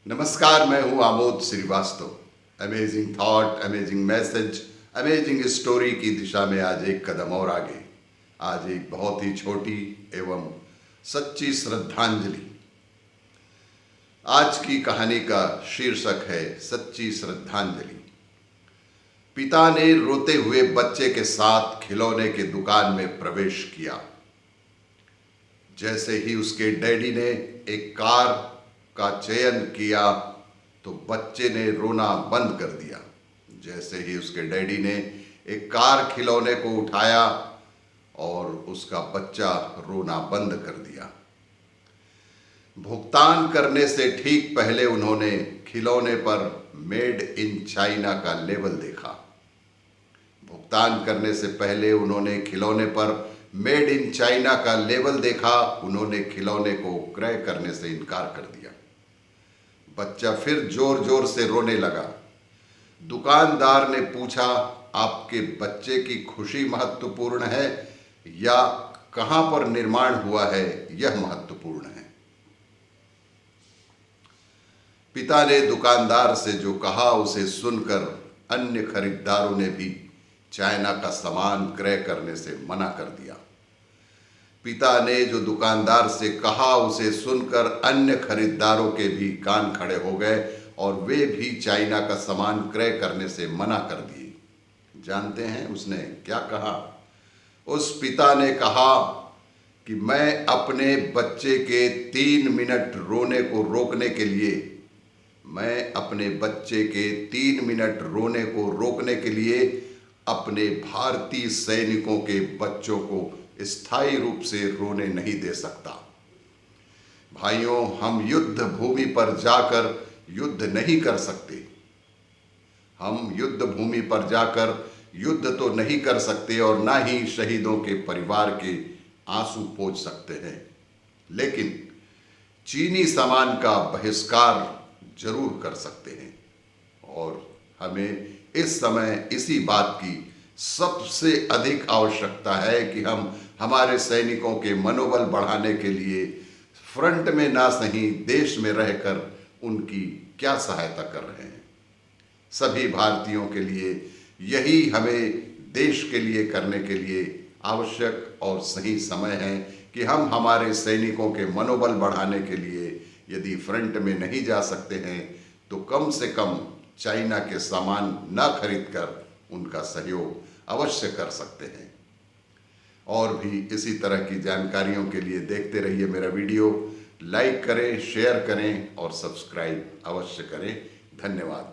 नमस्कार, मैं हूं Amod Srivastava. Amazing thought, amazing message, amazing story की दिशा में आज एक कदम और आगे। आज एक बहुत ही छोटी एवं सच्ची श्रद्धांजलि। आज की कहानी का शीर्षक है सच्ची श्रद्धांजलि। पिता ने रोते हुए बच्चे के साथ खिलौने की दुकान में प्रवेश किया। जैसे ही उसके डैडी ने एक कार का चयन किया तो बच्चे ने रोना बंद कर दिया। जैसे ही उसके डैडी ने एक कार खिलौने को उठाया और उसका बच्चा रोना बंद कर दिया। भुगतान करने से ठीक पहले उन्होंने खिलौने पर मेड इन चाइना का लेबल देखा। भुगतान करने से पहले उन्होंने खिलौने पर मेड इन चाइना का लेबल देखा। उन्होंने खिलौने को क्रय करने से इनकार कर दिया। बच्चा फिर जोर जोर से रोने लगा। दुकानदार ने पूछा, आपके बच्चे की खुशी महत्वपूर्ण है या कहां पर निर्माण हुआ है यह महत्वपूर्ण है? पिता ने दुकानदार से जो कहा उसे सुनकर अन्य खरीदारों ने भी चाइना का सामान क्रय करने से मना कर दिया। पिता ने जो दुकानदार से कहा उसे सुनकर अन्य खरीदारों के भी कान खड़े हो गए और वे भी चाइना का सामान क्रय करने से मना कर दिए। जानते हैं उसने क्या कहा? उस पिता ने कहा कि मैं अपने बच्चे के 3 मिनट रोने को रोकने के लिए अपने भारतीय सैनिकों के बच्चों को स्थायी रूप से रोने नहीं दे सकता। भाइयों, हम युद्ध भूमि पर जाकर युद्ध नहीं कर सकते। हम युद्ध भूमि पर जाकर युद्ध तो नहीं कर सकते और ना ही शहीदों के परिवार के आंसू पोंछ सकते हैं, लेकिन चीनी सामान का बहिष्कार जरूर कर सकते हैं। और हमें इस समय इसी बात की सबसे अधिक आवश्यकता है कि हम हमारे सैनिकों के मनोबल बढ़ाने के लिए फ्रंट में ना सही देश में रहकर उनकी क्या सहायता कर रहे हैं। सभी भारतीयों के लिए यही हमें देश के लिए करने के लिए आवश्यक और सही समय है कि हम हमारे सैनिकों के मनोबल बढ़ाने के लिए यदि फ्रंट में नहीं जा सकते हैं तो कम से कम चाइना के सामान न खरीदकर उनका सहयोग अवश्य कर सकते हैं। और भी इसी तरह की जानकारियों के लिए देखते रहिए मेरा वीडियो। लाइक करें, शेयर करें और सब्सक्राइब अवश्य करें। धन्यवाद।